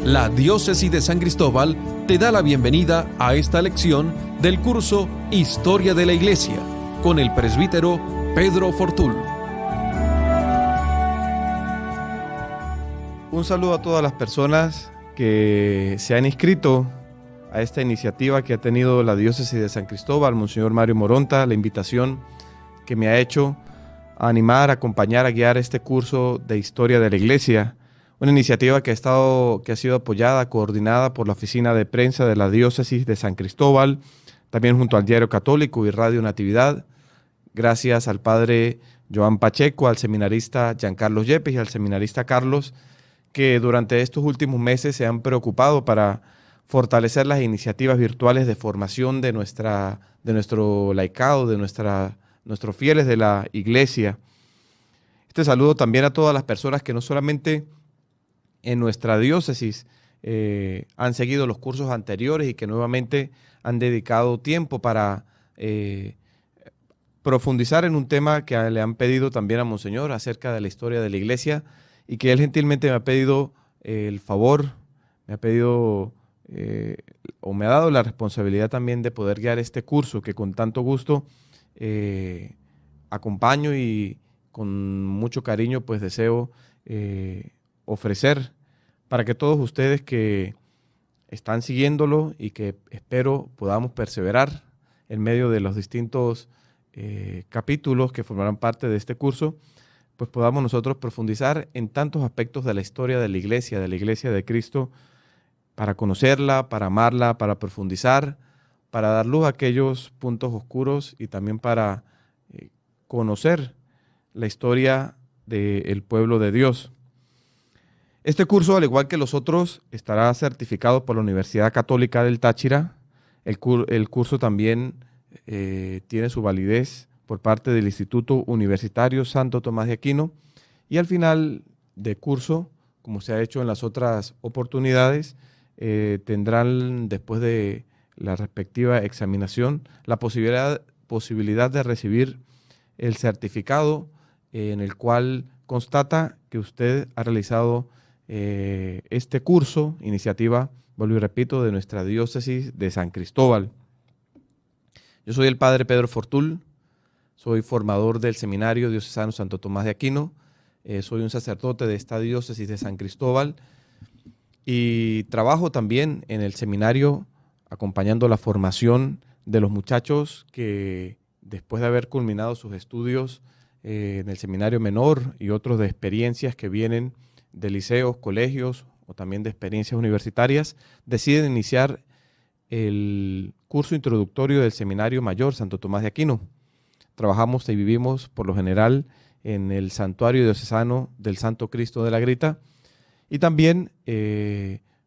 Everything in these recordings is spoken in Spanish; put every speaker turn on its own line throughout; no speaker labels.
La Diócesis de San Cristóbal te da la bienvenida a esta lección del curso Historia de la Iglesia con el presbítero Pedro Fortul.
Un saludo a todas las personas que se han inscrito a esta iniciativa que ha tenido la Diócesis de San Cristóbal, Monseñor Mario Moronta, la invitación que me ha hecho a animar, a acompañar, a guiar este curso de Historia de la Iglesia. Una iniciativa que ha sido apoyada, coordinada por la Oficina de Prensa de la Diócesis de San Cristóbal, también junto al Diario Católico y Radio Natividad, gracias al padre Joan Pacheco, al seminarista Giancarlo Yepes y al seminarista Carlos, que durante estos últimos meses se han preocupado para fortalecer las iniciativas virtuales de formación de nuestro laicado, de nuestros fieles de la Iglesia. Este saludo también a todas las personas que no solamente en nuestra diócesis han seguido los cursos anteriores y que nuevamente han dedicado tiempo para profundizar en un tema que le han pedido también a Monseñor acerca de la historia de la Iglesia y que él gentilmente me ha pedido el favor, me ha pedido o me ha dado la responsabilidad también de poder guiar este curso que con tanto gusto acompaño y con mucho cariño pues deseo ofrecer para que todos ustedes que están siguiéndolo y que espero podamos perseverar en medio de los distintos capítulos que formarán parte de este curso, pues podamos nosotros profundizar en tantos aspectos de la historia de la Iglesia de Cristo, para conocerla, para amarla, para profundizar, para dar luz a aquellos puntos oscuros y también para conocer la historia del pueblo de Dios. Este curso, al igual que los otros, estará certificado por la Universidad Católica del Táchira. El curso también tiene su validez por parte del Instituto Universitario Santo Tomás de Aquino. Y al final del curso, como se ha hecho en las otras oportunidades, tendrán, después de la respectiva examinación, la posibilidad de recibir el certificado en el cual constata que usted ha realizado este curso, iniciativa, vuelvo y repito, de nuestra diócesis de San Cristóbal. Yo soy el padre Pedro Fortul, soy formador del Seminario Diocesano Santo Tomás de Aquino, soy un sacerdote de esta diócesis de San Cristóbal y trabajo también en el seminario acompañando la formación de los muchachos que después de haber culminado sus estudios en el seminario menor y otros de experiencias que vienen de liceos, colegios o también de experiencias universitarias, deciden iniciar el curso introductorio del Seminario Mayor Santo Tomás de Aquino. Trabajamos y vivimos por lo general en el Santuario Diocesano del Santo Cristo de la Grita y también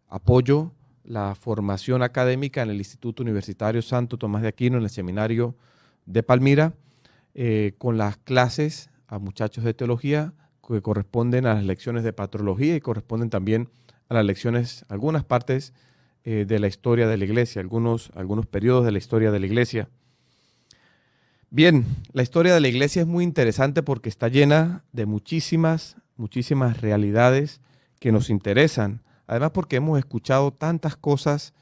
apoyo la formación académica en el Instituto Universitario Santo Tomás de Aquino, en el Seminario de Palmira, con las clases a muchachos de teología que corresponden a las lecciones de patrología y corresponden también a las lecciones, algunas partes de la historia de la Iglesia, algunos periodos de la historia de la Iglesia. Bien, la historia de la Iglesia es muy interesante porque está llena de muchísimas realidades que nos interesan. Además porque hemos escuchado tantas cosas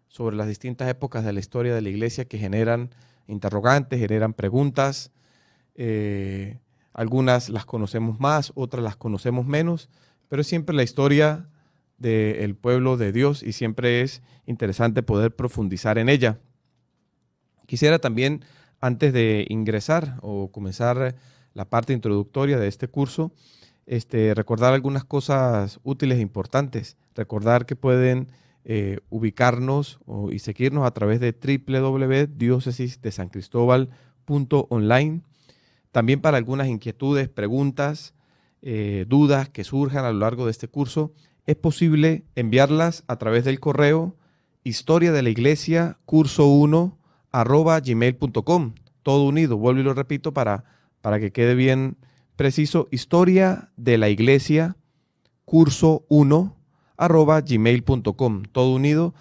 sobre las distintas épocas de la historia de la Iglesia que generan interrogantes, generan preguntas. Algunas las conocemos más, otras las conocemos menos, pero es siempre la historia del pueblo de Dios y siempre es interesante poder profundizar en ella. Quisiera también, antes de ingresar o comenzar la parte introductoria de este curso, recordar algunas cosas útiles e importantes. Recordar que pueden ubicarnos y seguirnos a través de www.diocesisdesancristóbal.online. También para algunas inquietudes, preguntas, dudas que surjan a lo largo de este curso, es posible enviarlas a través del correo historia de la iglesia curso1@gmail.com. Todo unido, vuelvo y lo repito para que quede bien preciso, historia de la iglesia curso1@gmail.com. Todo unido.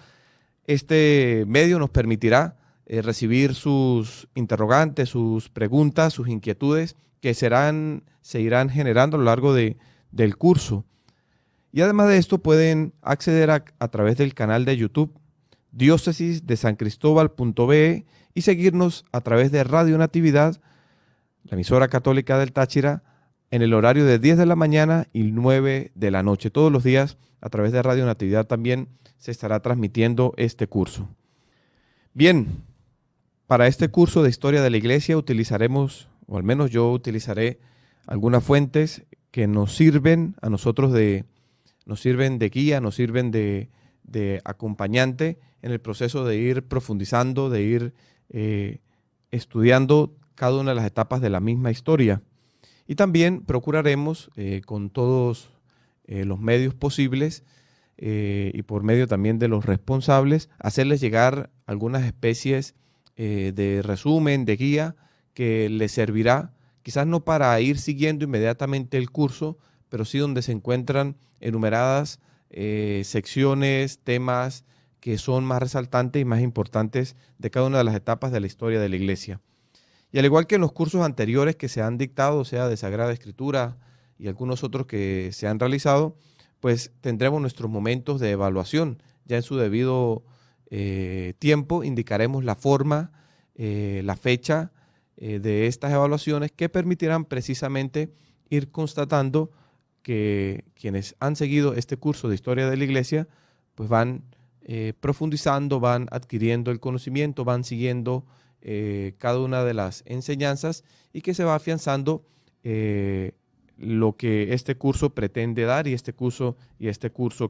Este medio nos permitirá recibir sus interrogantes, sus preguntas, sus inquietudes que se irán generando a lo largo del curso. Y además de esto pueden acceder a través del canal de YouTube Diócesis de San Cristóbal.be y seguirnos a través de Radio Natividad, la emisora católica del Táchira, en el horario de 10 de la mañana y 9 de la noche. Todos los días a través de Radio Natividad también se estará transmitiendo este curso. Bien, para este curso de Historia de la Iglesia utilizaremos, o al menos yo utilizaré, algunas fuentes que nos sirven a nosotros nos sirven de guía, nos sirven de acompañante en el proceso de ir profundizando, de ir estudiando cada una de las etapas de la misma historia. Y también procuraremos con todos los medios posibles y por medio también de los responsables, hacerles llegar algunas especies de resumen, de guía, que les servirá, quizás no para ir siguiendo inmediatamente el curso, pero sí donde se encuentran enumeradas secciones, temas que son más resaltantes y más importantes de cada una de las etapas de la historia de la Iglesia. Y al igual que en los cursos anteriores que se han dictado, sea de Sagrada Escritura y algunos otros que se han realizado, pues tendremos nuestros momentos de evaluación. Ya en su debido tiempo indicaremos la forma, la fecha de estas evaluaciones que permitirán precisamente ir constatando que quienes han seguido este curso de Historia de la Iglesia pues van profundizando, van adquiriendo el conocimiento, van siguiendo cada una de las enseñanzas y que se va afianzando lo que este curso pretende dar y este curso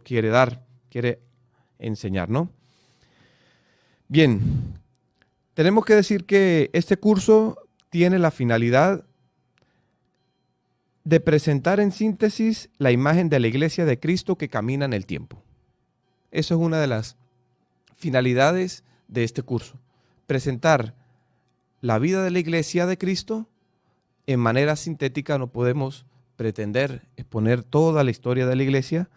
quiere dar, quiere enseñar, ¿no? Bien, tenemos que decir que este curso tiene la finalidad de presentar en síntesis la imagen de la Iglesia de Cristo que camina en el tiempo. Eso es una de las finalidades de este curso. Presentar la vida de la Iglesia de Cristo en manera sintética. No podemos pretender exponer toda la historia de la Iglesia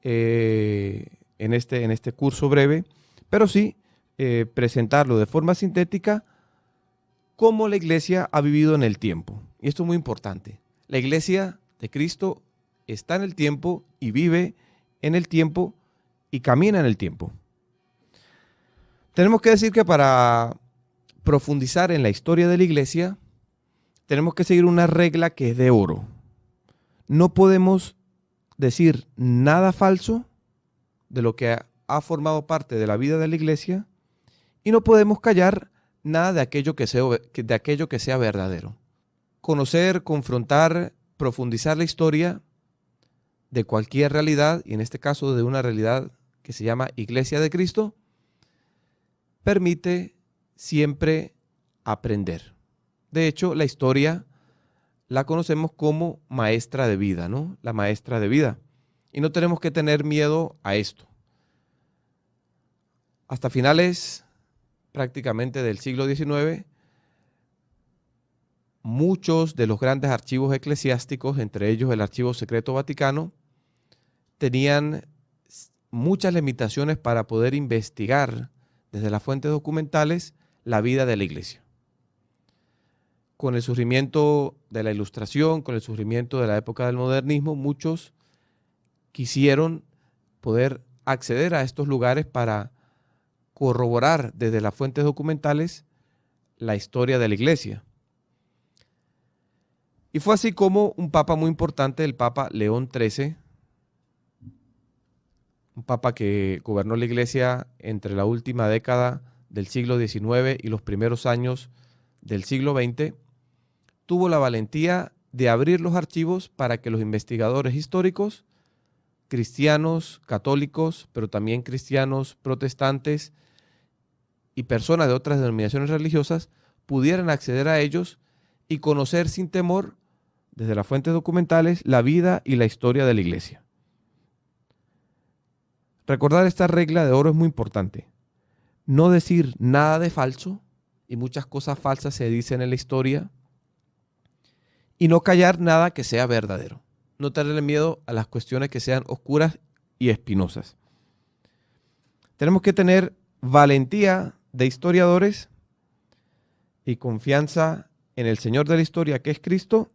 en este curso breve, pero sí presentarlo de forma sintética cómo la Iglesia ha vivido en el tiempo. Y esto es muy importante. La Iglesia de Cristo está en el tiempo y vive en el tiempo y camina en el tiempo. Tenemos que decir que para profundizar en la historia de la Iglesia tenemos que seguir una regla que es de oro. No podemos decir nada falso de lo que ha formado parte de la vida de la Iglesia y no podemos callar nada de aquello que sea verdadero. Conocer, confrontar, profundizar la historia de cualquier realidad, y en este caso de una realidad que se llama Iglesia de Cristo, permite siempre aprender. De hecho, la historia la conocemos como maestra de vida, ¿no? La maestra de vida. Y no tenemos que tener miedo a esto. Hasta finales prácticamente del siglo XIX, muchos de los grandes archivos eclesiásticos, entre ellos el Archivo Secreto Vaticano, tenían muchas limitaciones para poder investigar desde las fuentes documentales la vida de la Iglesia. Con el surgimiento de la Ilustración, con el surgimiento de la época del modernismo, muchos quisieron poder acceder a estos lugares para corroborar desde las fuentes documentales la historia de la Iglesia. Y fue así como un papa muy importante, el Papa León XIII, un papa que gobernó la Iglesia entre la última década del siglo XIX y los primeros años del siglo XX, tuvo la valentía de abrir los archivos para que los investigadores históricos, cristianos, católicos, pero también cristianos, protestantes y personas de otras denominaciones religiosas pudieran acceder a ellos y conocer sin temor, desde las fuentes documentales, la vida y la historia de la Iglesia. Recordar esta regla de oro es muy importante. No decir nada de falso, y muchas cosas falsas se dicen en la historia, y no callar nada que sea verdadero. No tenerle miedo a las cuestiones que sean oscuras y espinosas. Tenemos que tener valentía de historiadores y confianza en el Señor de la historia, que es Cristo,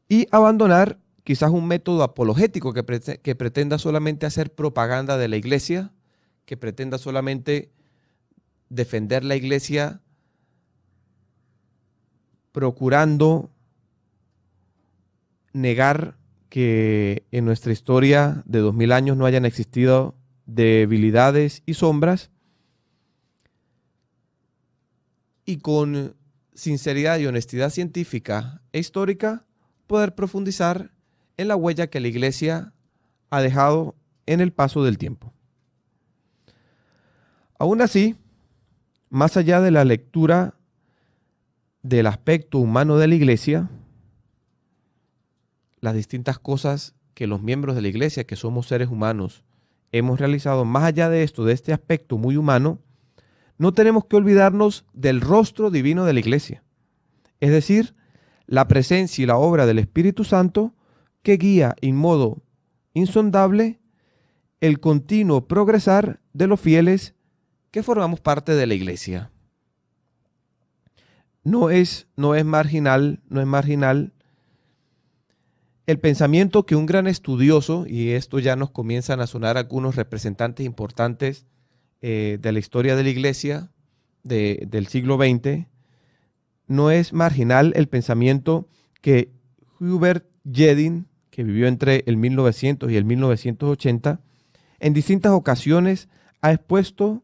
y abandonar quizás un método apologético que pretenda solamente hacer propaganda de la iglesia, que pretenda solamente defender la iglesia procurando negar que en nuestra historia de 2000 años no hayan existido debilidades y sombras, y con sinceridad y honestidad científica e histórica poder profundizar en la huella que la iglesia ha dejado en el paso del tiempo. Aún así, más allá de la lectura del aspecto humano de la iglesia, las distintas cosas que los miembros de la iglesia, que somos seres humanos, hemos realizado, más allá de esto, de este aspecto muy humano, no tenemos que olvidarnos del rostro divino de la iglesia, es decir, la presencia y la obra del Espíritu Santo que guía en modo insondable el continuo progresar de los fieles que formamos parte de la iglesia. No es marginal el pensamiento que un gran estudioso, y esto ya nos comienzan a sonar algunos representantes importantes de la historia de la iglesia del siglo XX, no es marginal el pensamiento que Hubert Jedin, que vivió entre el 1900 y el 1980, en distintas ocasiones ha expuesto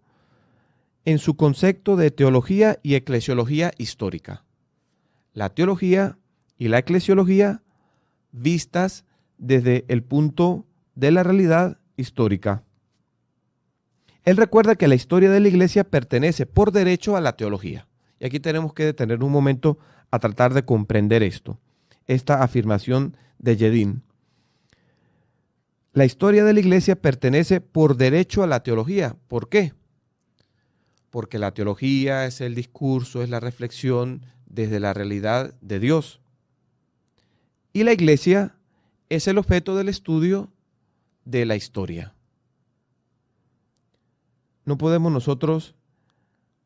en su concepto de teología y eclesiología histórica. La teología y la eclesiología vistas desde el punto de la realidad histórica. Él recuerda que la historia de la iglesia pertenece por derecho a la teología. Y aquí tenemos que detener un momento a tratar de comprender esta afirmación de Jedin. La historia de la iglesia pertenece por derecho a la teología. ¿Por qué? Porque la teología es el discurso, es la reflexión desde la realidad de Dios. Y la iglesia es el objeto del estudio de la historia. No podemos nosotros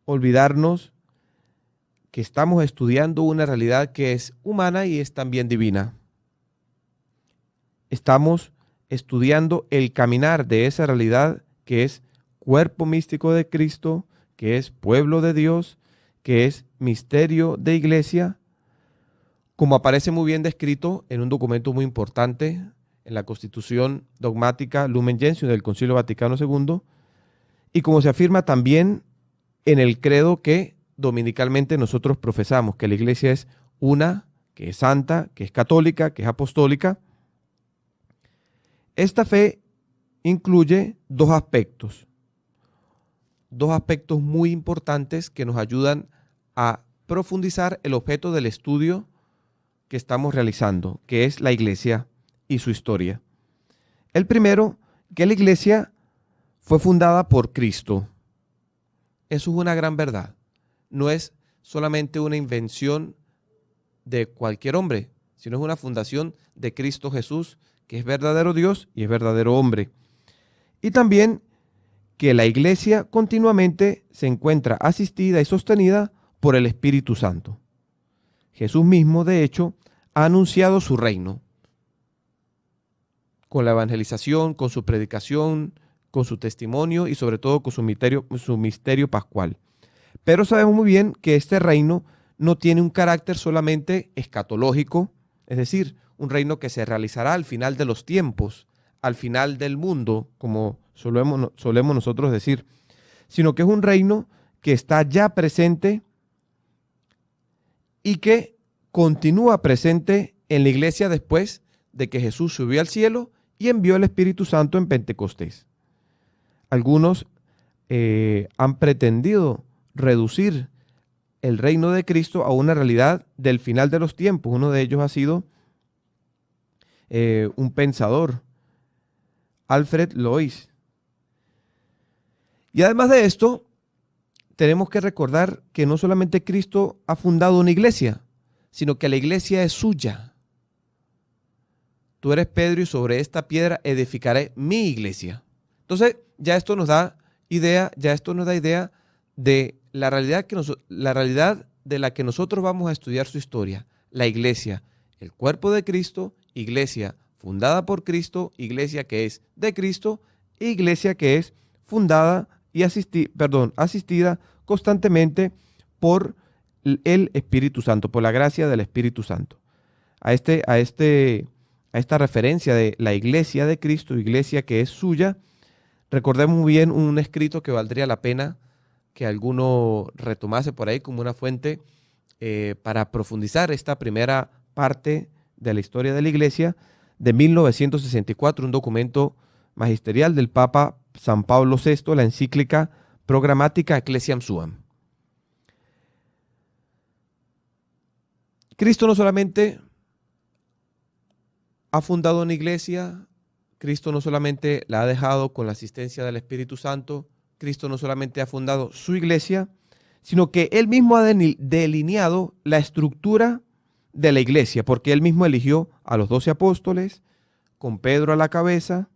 olvidarnos que estamos estudiando una realidad que es humana y es también divina. Estamos estudiando el caminar de esa realidad que es cuerpo místico de Cristo, que es pueblo de Dios, que es misterio de iglesia, como aparece muy bien descrito en un documento muy importante en la Constitución Dogmática Lumen Gentium del Concilio Vaticano II, y como se afirma también en el credo que dominicalmente nosotros profesamos, que la iglesia es una, que es santa, que es católica, que es apostólica. Esta fe incluye dos aspectos muy importantes que nos ayudan a profundizar el objeto del estudio que estamos realizando, que es la iglesia y su historia. El primero, que la iglesia fue fundada por Cristo. Eso es una gran verdad. No es solamente una invención de cualquier hombre, sino es una fundación de Cristo Jesús, que es verdadero Dios y es verdadero hombre. Y también que la iglesia continuamente se encuentra asistida y sostenida por el Espíritu Santo. Jesús mismo, de hecho, ha anunciado su reino con la evangelización, con su predicación, con su testimonio y sobre todo con su misterio pascual. Pero sabemos muy bien que este reino no tiene un carácter solamente escatológico, es decir, un reino que se realizará al final de los tiempos, al final del mundo, como solemos nosotros decir, sino que es un reino que está ya presente y que continúa presente en la iglesia después de que Jesús subió al cielo y envió el Espíritu Santo en Pentecostés. Algunos han pretendido reducir el reino de Cristo a una realidad del final de los tiempos. Uno de ellos ha sido un pensador, Alfred Lois. Y además de esto, tenemos que recordar que no solamente Cristo ha fundado una iglesia, sino que la iglesia es suya. Tú eres Pedro y sobre esta piedra edificaré mi iglesia. Entonces, ya esto nos da idea, de la realidad de la que nosotros vamos a estudiar su historia. La iglesia, el cuerpo de Cristo, iglesia fundada por Cristo, iglesia que es de Cristo, e iglesia que es fundada y asistida constantemente por el Espíritu Santo, por la gracia del Espíritu Santo. A esta referencia de la iglesia de Cristo, iglesia que es suya, recordemos muy bien un escrito que valdría la pena que alguno retomase por ahí como una fuente para profundizar esta primera parte de la historia de la iglesia, de 1964, un documento magisterial del Papa San Pablo VI, la encíclica Programmatica Ecclesiam Suam. Cristo no solamente ha fundado una iglesia, Cristo no solamente la ha dejado con la asistencia del Espíritu Santo, Cristo no solamente ha fundado su iglesia, sino que Él mismo ha delineado la estructura de la iglesia, porque Él mismo eligió a los 12 apóstoles, con Pedro a la cabeza.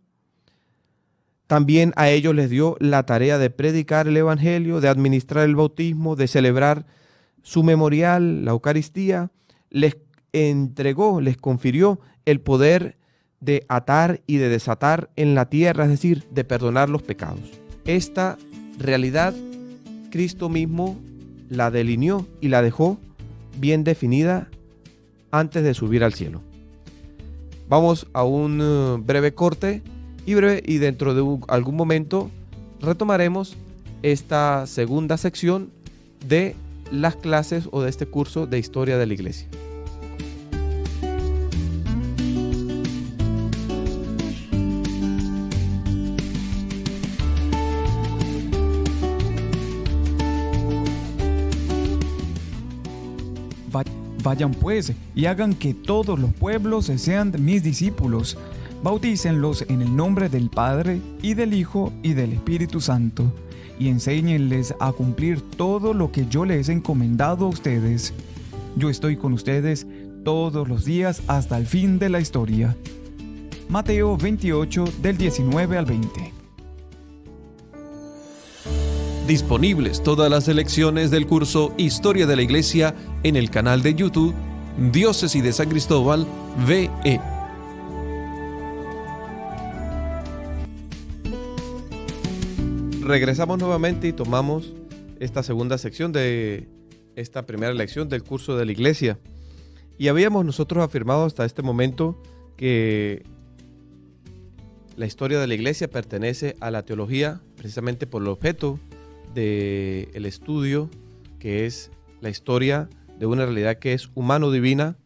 También a ellos les dio la tarea de predicar el evangelio, de administrar el bautismo, de celebrar su memorial, la Eucaristía. Les entregó, les confirió el poder de atar y de desatar en la tierra, es decir, de perdonar los pecados. Esta realidad Cristo mismo la delineó y la dejó bien definida antes de subir al cielo. Vamos a un breve corte y dentro de algún momento retomaremos esta segunda sección de las clases o de este curso de historia de la iglesia.
Vayan pues y hagan que todos los pueblos sean mis discípulos. Bautícenlos en el nombre del Padre, y del Hijo, y del Espíritu Santo, y enséñenles a cumplir todo lo que yo les he encomendado a ustedes. Yo estoy con ustedes todos los días hasta el fin de la historia. Mateo 28, del 19 al 20.
Disponibles todas las lecciones del curso Historia de la Iglesia en el canal de YouTube Diócesis de San Cristóbal VE.
Regresamos nuevamente y tomamos esta segunda sección de esta primera lección del curso de la Iglesia. Y habíamos nosotros afirmado hasta este momento que la historia de la Iglesia pertenece a la teología precisamente por el objeto del estudio, que es la historia de una realidad que es humano-divina,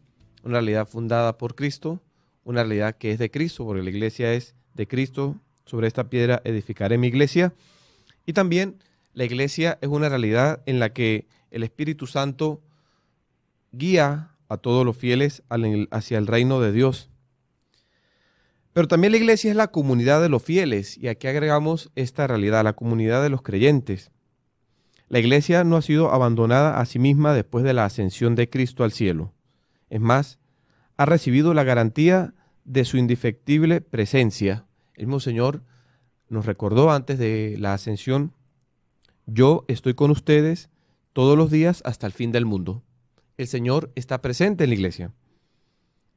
una realidad fundada por Cristo, una realidad que es de Cristo, porque la iglesia es de Cristo. Sobre esta piedra edificaré mi iglesia. Y también la iglesia es una realidad en la que el Espíritu Santo guía a todos los fieles hacia el reino de Dios. Pero también la iglesia es la comunidad de los fieles, y aquí agregamos esta realidad, la comunidad de los creyentes. La iglesia no ha sido abandonada a sí misma después de la ascensión de Cristo al cielo. Es más, ha recibido la garantía de su indefectible presencia. El mismo Señor nos recordó antes de la ascensión: yo estoy con ustedes todos los días hasta el fin del mundo. El Señor está presente en la iglesia.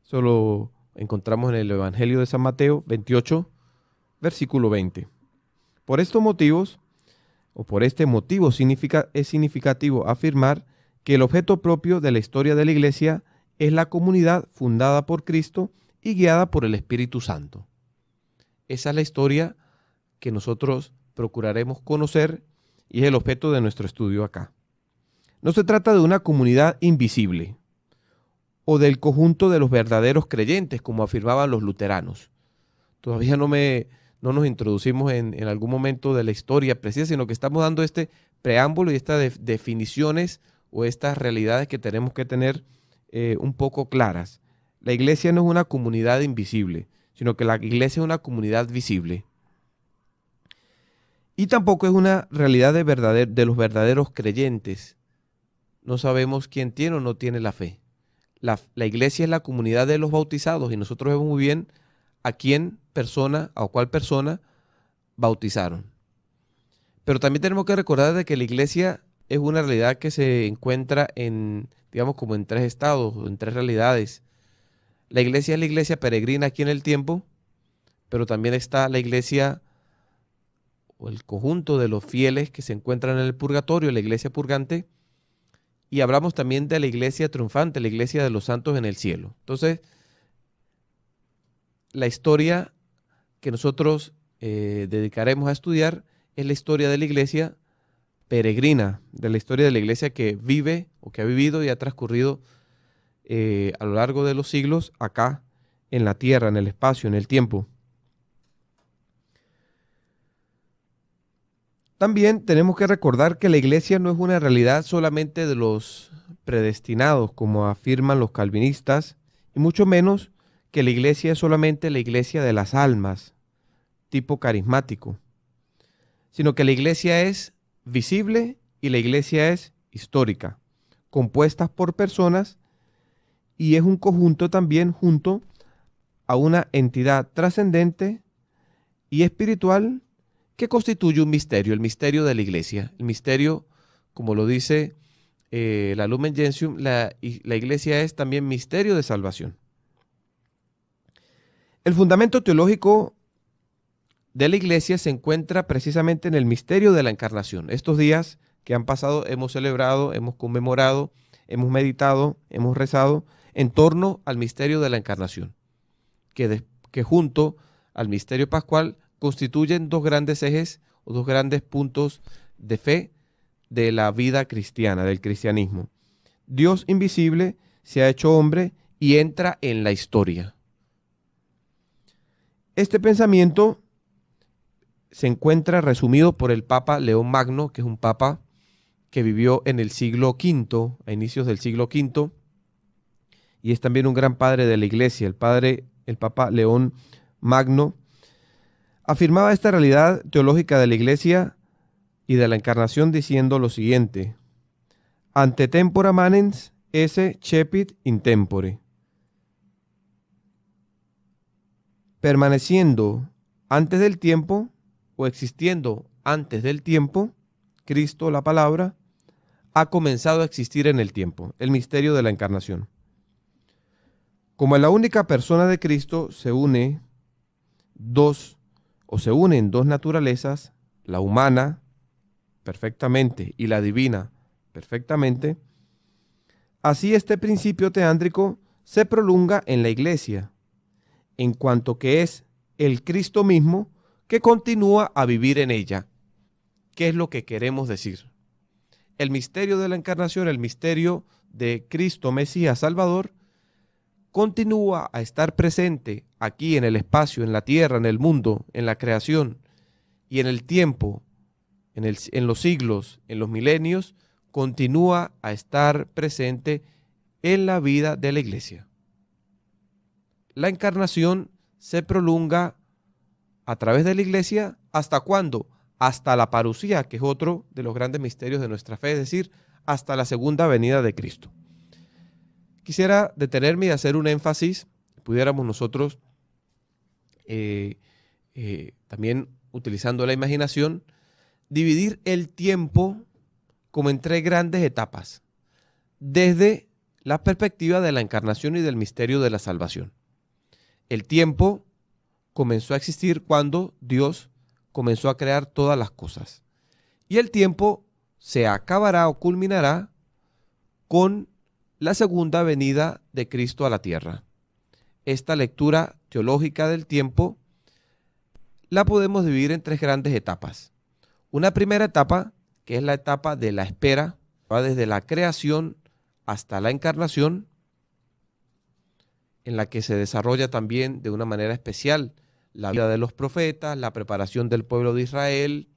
Eso lo encontramos en el Evangelio de San Mateo 28, versículo 20. Por estos motivos, o por este motivo, es significativo afirmar que el objeto propio de la historia de la iglesia es la comunidad fundada por Cristo y guiada por el Espíritu Santo. Esa es la historia que nosotros procuraremos conocer y es el objeto de nuestro estudio acá. No se trata de una comunidad invisible o del conjunto de los verdaderos creyentes, como afirmaban los luteranos. Todavía no nos introducimos en algún momento de la historia precisa, sino que estamos dando este preámbulo y estas definiciones o estas realidades que tenemos que tener un poco claras. La iglesia no es una comunidad invisible, sino que la iglesia es una comunidad visible. Y tampoco es una realidad de los verdaderos creyentes. No sabemos quién tiene o no tiene la fe. La iglesia es la comunidad de los bautizados, y nosotros vemos muy bien a cuál persona bautizaron. Pero también tenemos que recordar de que la iglesia es una realidad que se encuentra en tres estados, en tres realidades. La iglesia es la iglesia peregrina aquí en el tiempo, pero también está la iglesia o el conjunto de los fieles que se encuentran en el purgatorio, la iglesia purgante, y hablamos también de la iglesia triunfante, la iglesia de los santos en el cielo. Entonces, la historia que nosotros dedicaremos a estudiar es la historia de la iglesia peregrina, de la historia de la iglesia que vive o que ha vivido y ha transcurrido a lo largo de los siglos acá en la tierra, en el espacio, en el tiempo. También tenemos que recordar que la iglesia no es una realidad solamente de los predestinados, como afirman los calvinistas, y mucho menos que la iglesia es solamente la iglesia de las almas, tipo carismático, sino que la iglesia es visible y la iglesia es histórica, compuestas por personas, y es un conjunto también junto a una entidad trascendente y espiritual que constituye un misterio, el misterio de la iglesia. El misterio, como lo dice la Lumen Gentium, la iglesia es también misterio de salvación. El fundamento teológico de la iglesia se encuentra precisamente en el misterio de la encarnación. Estos días que han pasado hemos celebrado, hemos conmemorado, hemos meditado, hemos rezado en torno al misterio de la encarnación, que junto al misterio pascual constituyen dos grandes ejes o dos grandes puntos de fe de la vida cristiana, del cristianismo. Dios invisible se ha hecho hombre y entra en la historia. Este pensamiento se encuentra resumido por el Papa León Magno, que es un papa que vivió en el siglo V, a inicios del siglo V, y es también un gran padre de la iglesia. El Papa León Magno afirmaba esta realidad teológica de la iglesia y de la encarnación diciendo lo siguiente: ante tempora manens esse cepit in tempore. Permaneciendo antes del tiempo o existiendo antes del tiempo, Cristo, la palabra, ha comenzado a existir en el tiempo, el misterio de la encarnación. Como en la única persona de Cristo se unen dos naturalezas, la humana perfectamente y la divina perfectamente, así este principio teándrico se prolonga en la iglesia, en cuanto que es el Cristo mismo que continúa a vivir en ella. ¿Qué es lo que queremos decir? El misterio de la encarnación, el misterio de Cristo Mesías Salvador, continúa a estar presente aquí en el espacio, en la tierra, en el mundo, en la creación y en el tiempo, en los siglos, en los milenios, continúa a estar presente en la vida de la iglesia. La encarnación se prolonga a través de la iglesia, ¿hasta cuándo? Hasta la parusía, que es otro de los grandes misterios de nuestra fe, es decir, hasta la segunda venida de Cristo. Quisiera detenerme y hacer un énfasis, pudiéramos nosotros también utilizando la imaginación, dividir el tiempo como en tres grandes etapas, desde la perspectiva de la encarnación y del misterio de la salvación. El tiempo comenzó a existir cuando Dios comenzó a crear todas las cosas. Y el tiempo se acabará o culminará con la segunda venida de Cristo a la tierra. Esta lectura teológica del tiempo la podemos dividir en tres grandes etapas. Una primera etapa, que es la etapa de la espera, va desde la creación hasta la encarnación, en la que se desarrolla también de una manera especial la vida de los profetas, la preparación del pueblo de Israel,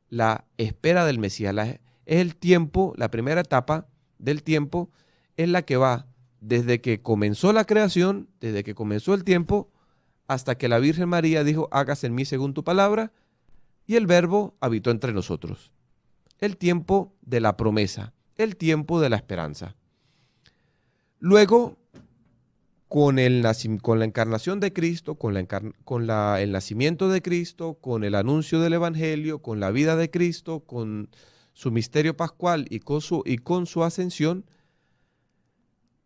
la espera del Mesías. Es el tiempo, la primera etapa del tiempo, es la que va desde que comenzó la creación, desde que comenzó el tiempo, hasta que la Virgen María dijo, hágase en mí según tu palabra, y el Verbo habitó entre nosotros. El tiempo de la promesa, el tiempo de la esperanza. Luego, con la encarnación de Cristo, el nacimiento de Cristo, con el anuncio del Evangelio, con la vida de Cristo, con su misterio pascual y con su ascensión,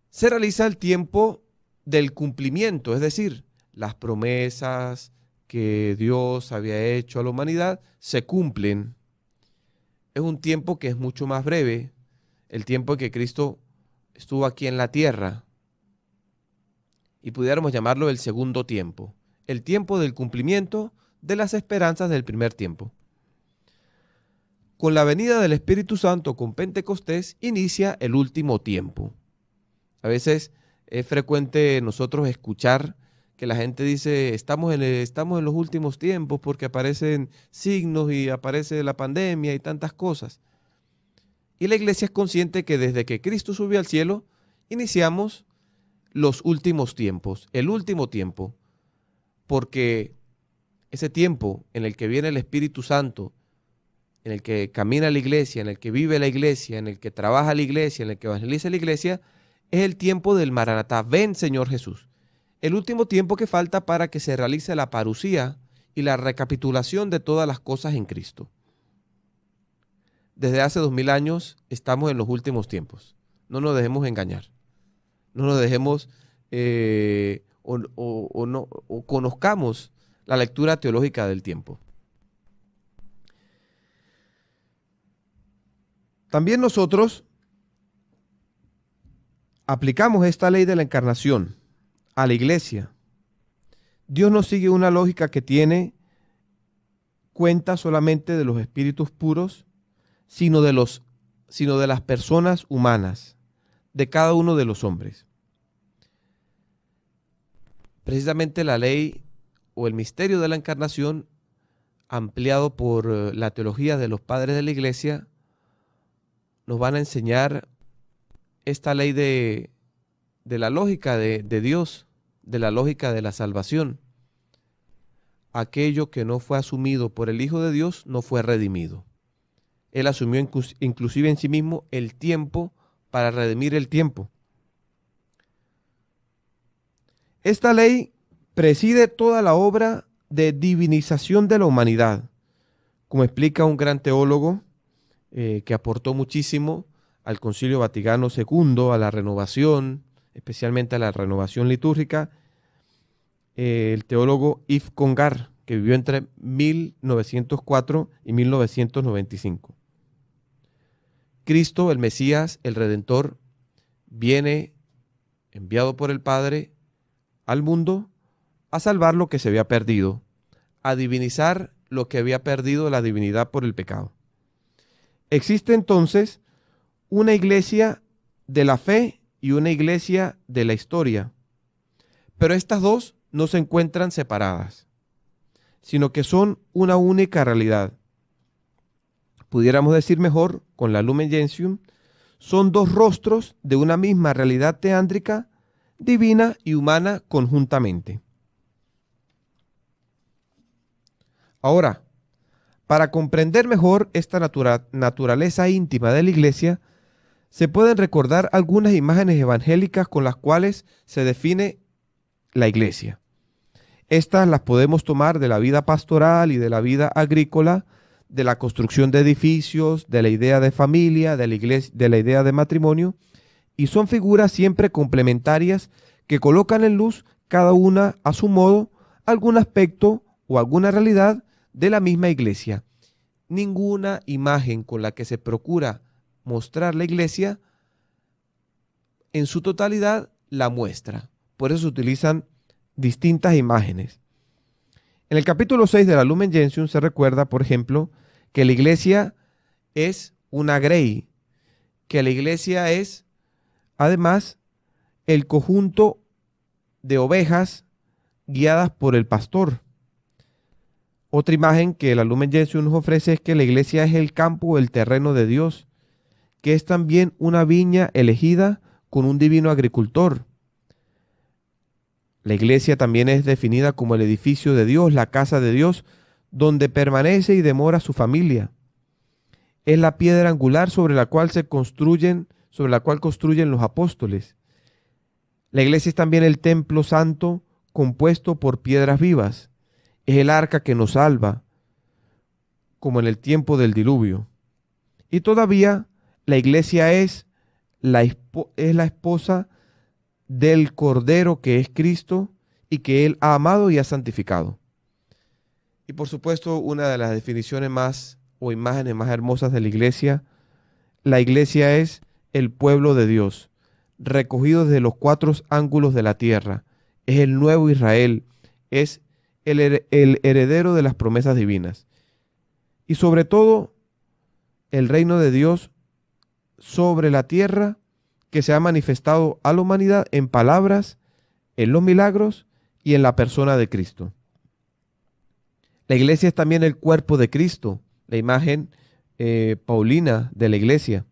se realiza el tiempo del cumplimiento, es decir, las promesas que Dios había hecho a la humanidad se cumplen. Es un tiempo que es mucho más breve, el tiempo en que Cristo estuvo aquí en la tierra, y pudiéramos llamarlo el segundo tiempo, el tiempo del cumplimiento de las esperanzas del primer tiempo. Con la venida del Espíritu Santo, con Pentecostés, inicia el último tiempo. A veces es frecuente nosotros escuchar que la gente dice, estamos en los últimos tiempos porque aparecen signos y aparece la pandemia y tantas cosas. Y la iglesia es consciente que desde que Cristo subió al cielo, iniciamos los últimos tiempos, el último tiempo, porque ese tiempo en el que viene el Espíritu Santo, en el que camina la iglesia, en el que vive la iglesia, en el que trabaja la iglesia, en el que evangeliza la iglesia, es el tiempo del Maranatá. Ven, Señor Jesús. El último tiempo que falta para que se realice la parusía y la recapitulación de todas las cosas en Cristo. Desde hace 2000 años estamos en los últimos tiempos. No nos dejemos engañar. No nos dejemos o conozcamos la lectura teológica del tiempo. También nosotros aplicamos esta ley de la encarnación a la iglesia. Dios no sigue una lógica que tiene cuenta solamente de los espíritus puros, sino de las personas humanas, de cada uno de los hombres. Precisamente la ley o el misterio de la encarnación, ampliado por la teología de los padres de la iglesia, nos van a enseñar esta ley de la lógica de Dios, de la lógica de la salvación. Aquello que no fue asumido por el Hijo de Dios no fue redimido. Él asumió inclusive en sí mismo el tiempo para redimir el tiempo. Esta ley preside toda la obra de divinización de la humanidad, como explica un gran teólogo que aportó muchísimo al Concilio Vaticano II, a la renovación, especialmente a la renovación litúrgica, el teólogo Yves Congar, que vivió entre 1904 y 1995. Cristo, el Mesías, el Redentor, viene enviado por el Padre al mundo a salvar lo que se había perdido, a divinizar lo que había perdido la divinidad por el pecado. Existe entonces una iglesia de la fe y una iglesia de la historia, pero estas dos no se encuentran separadas, sino que son una única realidad. Pudiéramos decir mejor, con la Lumen Gentium, son dos rostros de una misma realidad teándrica, divina y humana conjuntamente. Ahora, para comprender mejor esta naturaleza íntima de la iglesia, se pueden recordar algunas imágenes evangélicas con las cuales se define la iglesia. Estas las podemos tomar de la vida pastoral y de la vida agrícola, de la construcción de edificios, de la idea de familia, de la iglesia, de la idea de matrimonio, y son figuras siempre complementarias que colocan en luz, cada una a su modo, algún aspecto o alguna realidad de la misma iglesia. Ninguna imagen con la que se procura mostrar la iglesia en su totalidad la muestra. Por eso se utilizan distintas imágenes. En el capítulo 6 de la Lumen Gentium se recuerda, por ejemplo, que la iglesia es una grey, que la iglesia es, además, el conjunto de ovejas guiadas por el pastor. Otra imagen que la Lumen Gentium nos ofrece es que la iglesia es el campo o el terreno de Dios, que es también una viña elegida con un divino agricultor. La iglesia también es definida como el edificio de Dios, la casa de Dios, donde permanece y demora su familia. Es la piedra angular sobre la cual construyen los apóstoles. La iglesia es también el templo santo compuesto por piedras vivas. Es el arca que nos salva, como en el tiempo del diluvio. Y todavía la iglesia es la esposa del Cordero que es Cristo y que Él ha amado y ha santificado. Y por supuesto, una de las definiciones más o imágenes más hermosas de la iglesia es el pueblo de Dios, recogido desde los cuatro ángulos de la tierra. Es el nuevo Israel, es el heredero de las promesas divinas. Y sobre todo, el reino de Dios sobre la tierra que se ha manifestado a la humanidad en palabras, en los milagros y en la persona de Cristo. La iglesia es también el cuerpo de Cristo, la imagen paulina de la iglesia,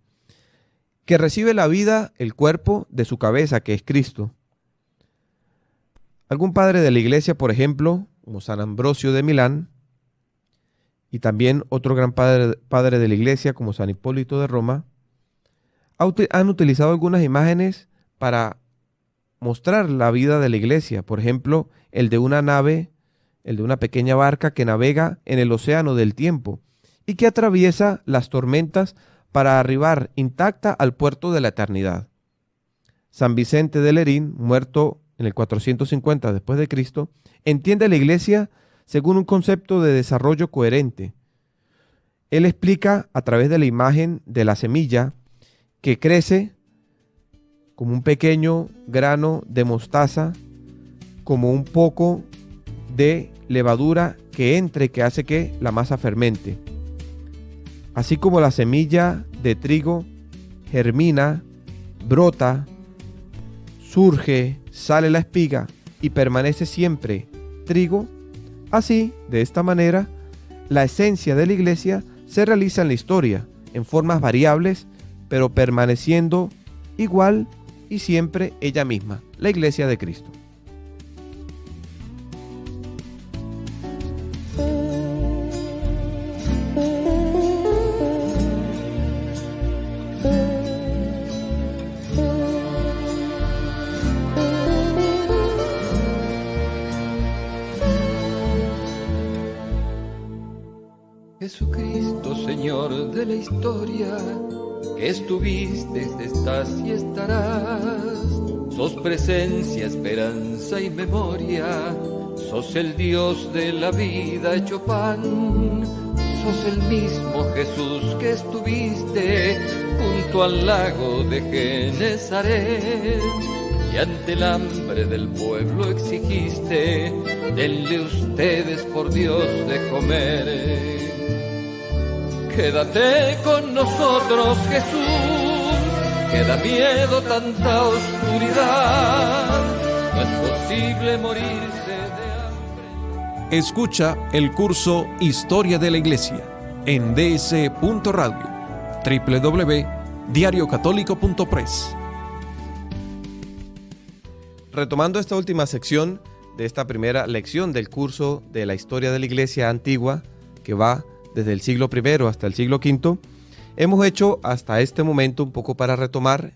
que recibe la vida, el cuerpo de su cabeza, que es Cristo. Algún padre de la iglesia, por ejemplo, como San Ambrosio de Milán, y también otro gran padre de la iglesia, como San Hipólito de Roma, han utilizado algunas imágenes para mostrar la vida de la iglesia. Por ejemplo, el de una nave, el de una pequeña barca que navega en el océano del tiempo y que atraviesa las tormentas para arribar intacta al puerto de la eternidad. San Vicente de Lerín, muerto en el 450 después de Cristo, entiende la iglesia según un concepto de desarrollo coherente. Él explica a través de la imagen de la semilla que crece como un pequeño grano de mostaza, como un poco de levadura que entre, que hace que la masa fermente. Así como la semilla de trigo germina, brota, surge, sale la espiga y permanece siempre trigo, así, de esta manera, la esencia de la iglesia se realiza en la historia, en formas variables, pero permaneciendo igual y siempre ella misma, la iglesia de Cristo.
Jesucristo, Señor de la historia, que estuviste, estás y estarás. Sos presencia, esperanza y memoria. Sos el Dios de la vida hecho pan. Sos el mismo Jesús que estuviste junto al lago de Genezaret. Y ante el hambre del pueblo exigiste, denle ustedes por Dios de comer. Quédate con nosotros, Jesús, que da miedo tanta oscuridad. No es posible morirse de hambre.
Escucha el curso Historia de la Iglesia en ds.radio, www.diariocatólico.press.
Retomando esta última sección de esta primera lección del curso de la Historia de la Iglesia Antigua, que va desde el siglo I hasta el siglo V, hemos hecho hasta este momento un poco para retomar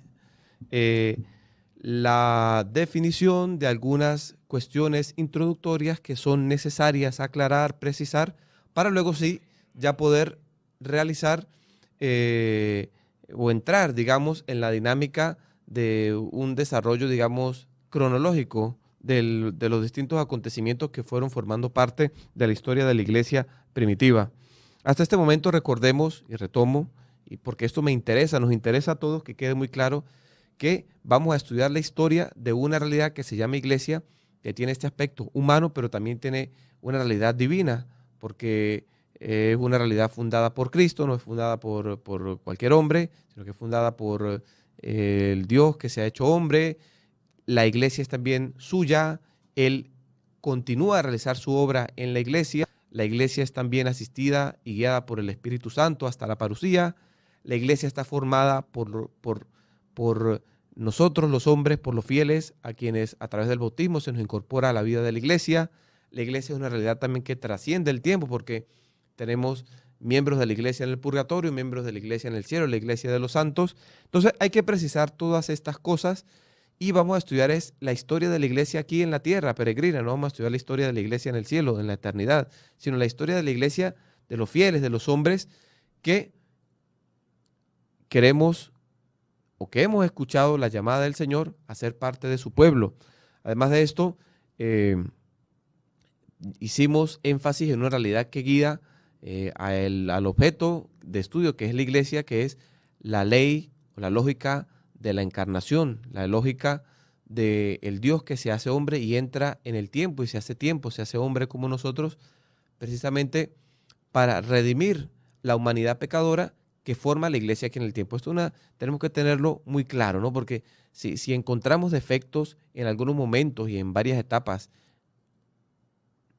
la definición de algunas cuestiones introductorias que son necesarias aclarar, precisar, para luego sí ya poder realizar o entrar, digamos, en la dinámica de un desarrollo, digamos, cronológico de los distintos acontecimientos que fueron formando parte de la historia de la iglesia primitiva. Hasta este momento recordemos, y retomo, y porque esto me interesa, nos interesa a todos que quede muy claro que vamos a estudiar la historia de una realidad que se llama iglesia, que tiene este aspecto humano, pero también tiene una realidad divina, porque es una realidad fundada por Cristo, no es fundada por cualquier hombre, sino que es fundada por el Dios que se ha hecho hombre. La iglesia es también suya, Él continúa a realizar su obra en la iglesia. La iglesia es también asistida y guiada por el Espíritu Santo hasta la parusía. La iglesia está formada por nosotros los hombres, por los fieles, a quienes a través del bautismo se nos incorpora a la vida de la iglesia. La iglesia es una realidad también que trasciende el tiempo, porque tenemos miembros de la iglesia en el purgatorio, miembros de la iglesia en el cielo, la iglesia de los santos. Entonces hay que precisar todas estas cosas. Y vamos a estudiar la historia de la iglesia aquí en la tierra peregrina, no vamos a estudiar la historia de la iglesia en el cielo, en la eternidad, sino la historia de la iglesia de los fieles, de los hombres que queremos o que hemos escuchado la llamada del Señor a ser parte de su pueblo. Además de esto, hicimos énfasis en una realidad que guía al objeto de estudio, que es la iglesia, que es la ley o la lógica de la encarnación, la lógica del Dios que se hace hombre y entra en el tiempo y se hace hombre como nosotros, precisamente para redimir la humanidad pecadora que forma la iglesia aquí en el tiempo. Esto tenemos que tenerlo muy claro, ¿no? Porque si encontramos defectos en algunos momentos y en varias etapas,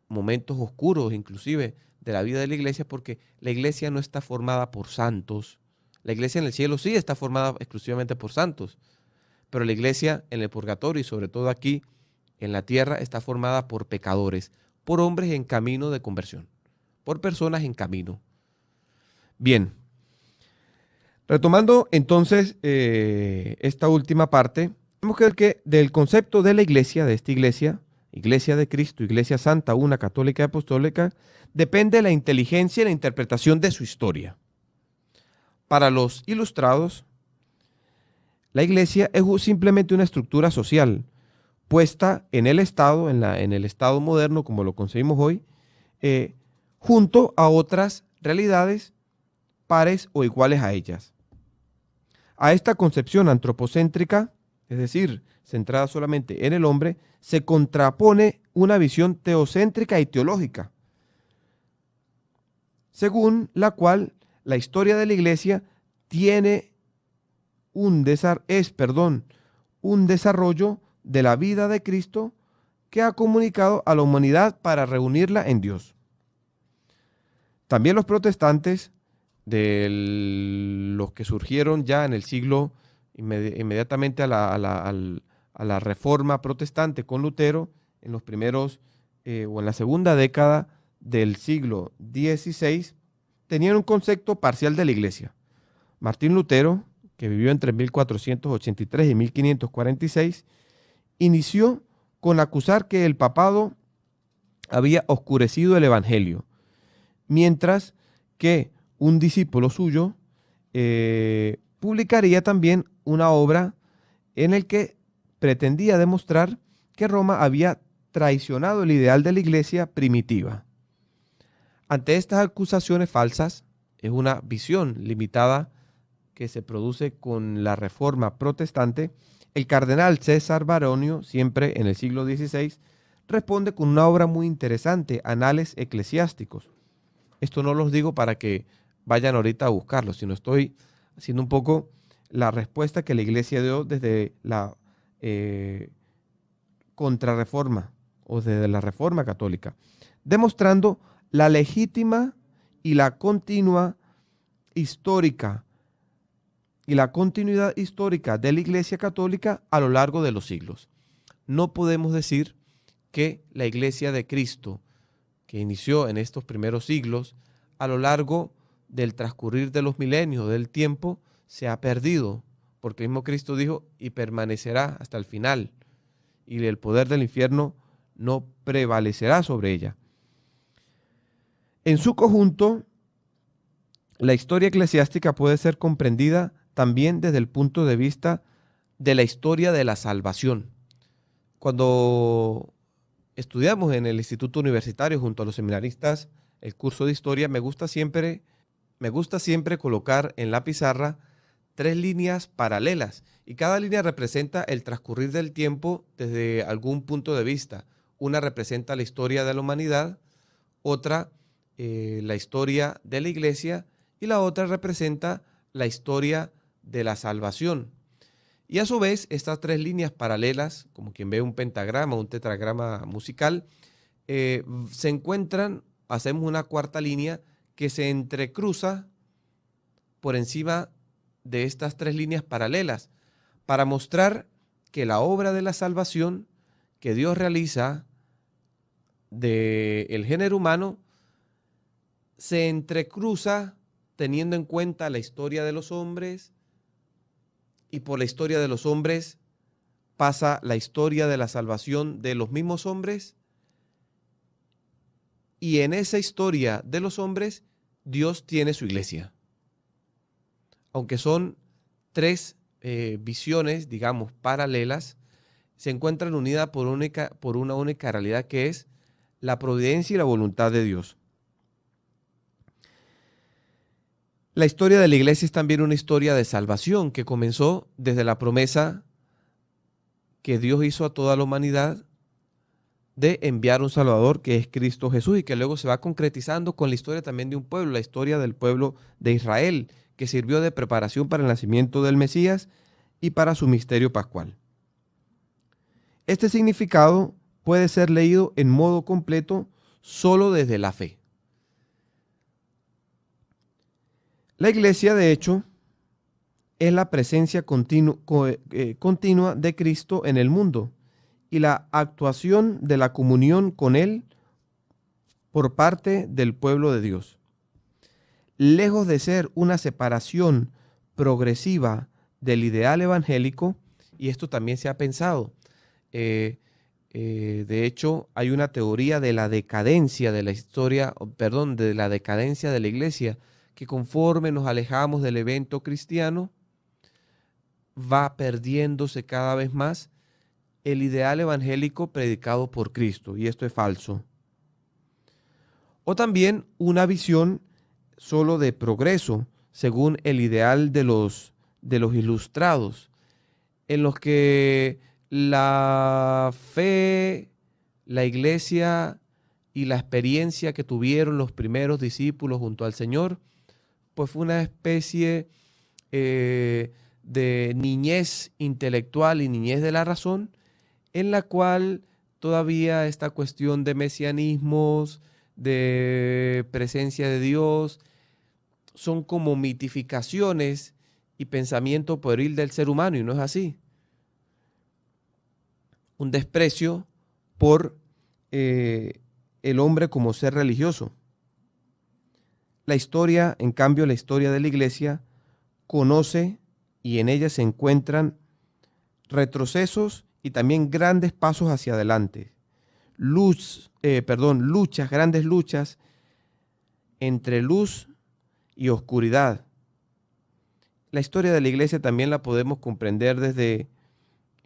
momentos oscuros inclusive de la vida de la iglesia, porque la iglesia no está formada por santos. La iglesia en el cielo sí está formada exclusivamente por santos, pero la iglesia en el purgatorio y sobre todo aquí en la tierra está formada por pecadores, por hombres en camino de conversión, por personas en camino. Bien, retomando entonces esta última parte, tenemos que ver que del concepto de la iglesia, de esta iglesia, Iglesia de Cristo, Iglesia Santa, una católica y apostólica, depende la inteligencia y la interpretación de su historia. Para los ilustrados, la iglesia es simplemente una estructura social puesta en el Estado, en el Estado moderno, como lo concebimos hoy, junto a otras realidades pares o iguales a ellas. A esta concepción antropocéntrica, es decir, centrada solamente en el hombre, se contrapone una visión teocéntrica y teológica, según la cual la historia de la iglesia tiene un desarrollo de la vida de Cristo que ha comunicado a la humanidad para reunirla en Dios. También los protestantes, de los que surgieron ya en el siglo inmediatamente a la reforma protestante con Lutero, en los primeros o en la segunda década del siglo XVI, tenían un concepto parcial de la iglesia. Martín Lutero, que vivió entre 1483 y 1546, inició con acusar que el papado había oscurecido el evangelio, mientras que un discípulo suyo publicaría también una obra en el que pretendía demostrar que Roma había traicionado el ideal de la iglesia primitiva. Ante estas acusaciones falsas, es una visión limitada que se produce con la reforma protestante, el cardenal César Baronio, siempre en el siglo XVI, responde con una obra muy interesante, Anales Eclesiásticos. Esto no los digo para que vayan ahorita a buscarlo, sino estoy haciendo un poco la respuesta que la iglesia dio desde la contrarreforma o desde la reforma católica, demostrando la legítima y la continua histórica y la continuidad histórica de la Iglesia Católica a lo largo de los siglos. No podemos decir que la Iglesia de Cristo, que inició en estos primeros siglos, a lo largo del transcurrir de los milenios, del tiempo, se ha perdido, porque el mismo Cristo dijo, y permanecerá hasta el final, y el poder del infierno no prevalecerá sobre ella. En su conjunto, la historia eclesiástica puede ser comprendida también desde el punto de vista de la historia de la salvación. Cuando estudiamos en el Instituto Universitario junto a los seminaristas el curso de historia, me gusta siempre colocar en la pizarra 3 líneas paralelas y cada línea representa el transcurrir del tiempo desde algún punto de vista. Una representa la historia de la humanidad, otra la historia de la iglesia y la otra representa la historia de la salvación. Y a su vez, estas 3 líneas paralelas, como quien ve un pentagrama, un tetragrama musical, se encuentran, hacemos una cuarta línea que se entrecruza por encima de estas 3 líneas paralelas para mostrar que la obra de la salvación que Dios realiza del género humano se entrecruza teniendo en cuenta la historia de los hombres, y por la historia de los hombres pasa la historia de la salvación de los mismos hombres, y en esa historia de los hombres Dios tiene su iglesia. Aunque son 3 visiones, digamos, paralelas, se encuentran unidas por una única realidad, que es la providencia y la voluntad de Dios. La historia de la iglesia es también una historia de salvación que comenzó desde la promesa que Dios hizo a toda la humanidad de enviar un Salvador, que es Cristo Jesús, y que luego se va concretizando con la historia también de un pueblo, la historia del pueblo de Israel, que sirvió de preparación para el nacimiento del Mesías y para su misterio pascual. Este significado puede ser leído en modo completo solo desde la fe. La iglesia, de hecho, es la presencia continua de Cristo en el mundo y la actuación de la comunión con Él por parte del pueblo de Dios. Lejos de ser una separación progresiva del ideal evangélico, y esto también se ha pensado, de hecho, hay una teoría de la decadencia de la historia, de la decadencia de la iglesia, que conforme nos alejamos del evento cristiano, va perdiéndose cada vez más el ideal evangélico predicado por Cristo, y esto es falso. O también una visión solo de progreso, según el ideal de los ilustrados, en los que la fe, la iglesia y la experiencia que tuvieron los primeros discípulos junto al Señor, pues fue una especie de niñez intelectual y niñez de la razón, en la cual todavía esta cuestión de mesianismos, de presencia de Dios, son como mitificaciones y pensamiento pueril del ser humano, y no es así. Un desprecio por el hombre como ser religioso. La historia, en cambio, la historia de la iglesia conoce, y en ella se encuentran retrocesos y también grandes pasos hacia adelante. Grandes luchas entre luz y oscuridad. La historia de la iglesia también la podemos comprender desde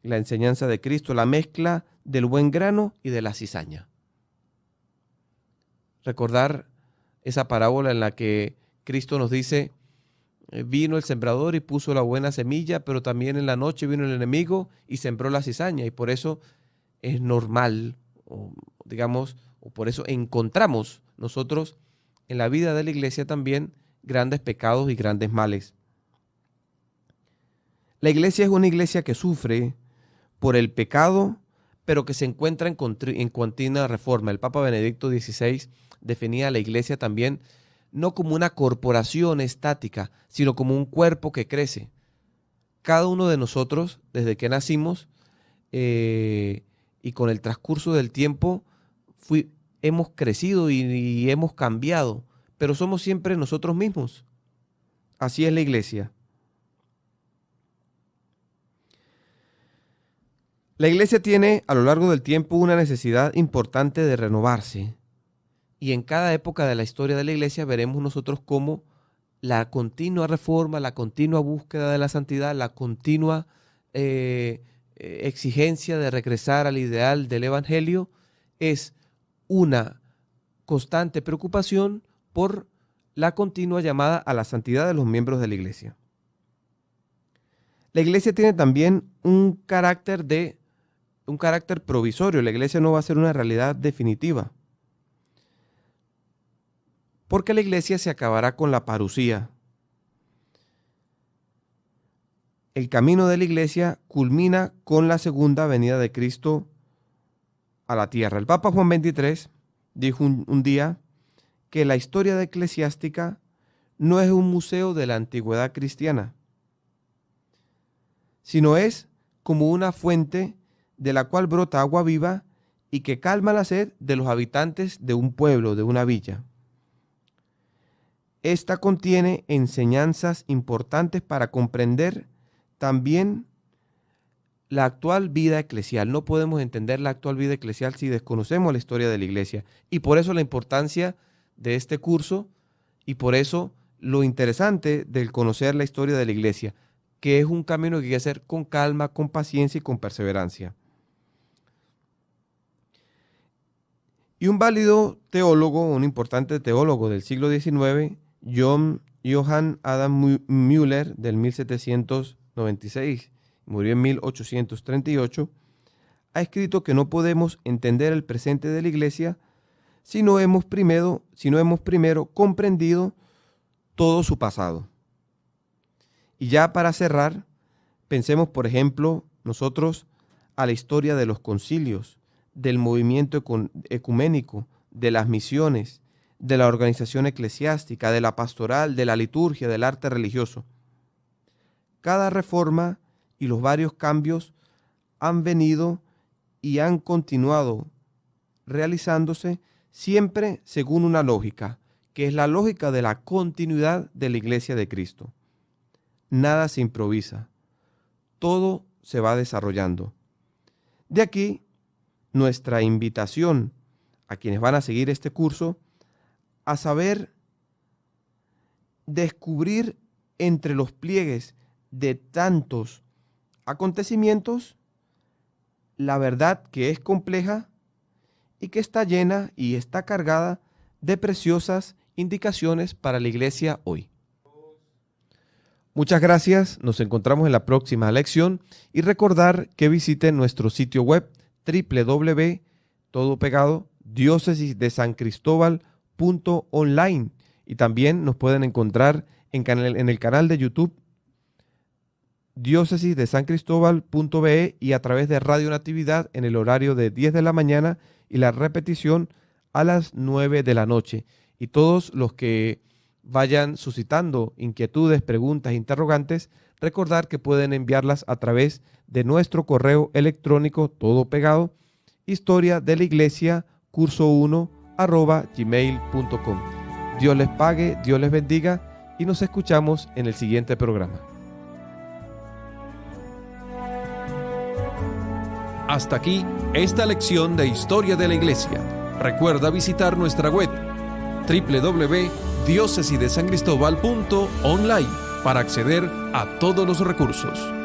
la enseñanza de Cristo, la mezcla del buen grano y de la cizaña. Recordar esa parábola en la que Cristo nos dice: vino el sembrador y puso la buena semilla, pero también en la noche vino el enemigo y sembró la cizaña, y por eso es normal, o por eso encontramos nosotros en la vida de la iglesia también grandes pecados y grandes males. La iglesia es una iglesia que sufre por el pecado, pero que se encuentra en continua reforma. El Papa Benedicto XVI definía a la iglesia también no como una corporación estática, sino como un cuerpo que crece. Cada uno de nosotros, desde que nacimos y con el transcurso del tiempo, hemos crecido y hemos cambiado, pero somos siempre nosotros mismos. Así es la iglesia. La iglesia tiene a lo largo del tiempo una necesidad importante de renovarse. Y en cada época de la historia de la iglesia veremos nosotros cómo la continua reforma, la continua búsqueda de la santidad, la continua exigencia de regresar al ideal del evangelio es una constante preocupación por la continua llamada a la santidad de los miembros de la iglesia. La iglesia tiene también un carácter provisorio. La iglesia no va a ser una realidad definitiva, porque la iglesia se acabará con la parusía. El camino de la iglesia culmina con la segunda venida de Cristo a la tierra. El Papa Juan XXIII dijo un día que la historia eclesiástica no es un museo de la antigüedad cristiana, sino es como una fuente de la cual brota agua viva y que calma la sed de los habitantes de un pueblo, de una villa. Esta contiene enseñanzas importantes para comprender también la actual vida eclesial. No podemos entender la actual vida eclesial si desconocemos la historia de la iglesia. Y por eso la importancia de este curso, y por eso lo interesante del conocer la historia de la iglesia. que es un camino que hay que hacer con calma, con paciencia y con perseverancia. Y un válido teólogo, un importante teólogo del siglo XIX, Johann Adam Müller, del 1796, murió en 1838, ha escrito que no podemos entender el presente de la Iglesia si no hemos primero comprendido todo su pasado. Y ya para cerrar, pensemos, por ejemplo, nosotros a la historia de los concilios, del movimiento ecuménico, de las misiones, de la organización eclesiástica, de la pastoral, de la liturgia, del arte religioso. Cada reforma y los varios cambios han venido y han continuado realizándose siempre según una lógica, que es la lógica de la continuidad de la Iglesia de Cristo. Nada se improvisa, todo se va desarrollando. De aquí nuestra invitación a quienes van a seguir este curso a saber descubrir entre los pliegues de tantos acontecimientos la verdad que es compleja y que está llena y está cargada de preciosas indicaciones para la Iglesia hoy. Muchas gracias, nos encontramos en la próxima lección y recordar que visiten nuestro sitio web www.diócesisdesancristóbal.online y también nos pueden encontrar en el canal de YouTube diócesisdesancristóbal.be y a través de Radio Natividad en el horario de 10 de la mañana y la repetición a las 9 de la noche. Y todos los que vayan suscitando inquietudes, preguntas, interrogantes, recordar que pueden enviarlas a través de nuestro correo electrónico, todo pegado, historia de la iglesia, curso1@gmail.com. Dios les pague, Dios les bendiga y nos escuchamos en el siguiente programa.
Hasta aquí esta lección de Historia de la Iglesia. Recuerda visitar nuestra web www.diócesisdesancristóbal.online para acceder a todos los recursos.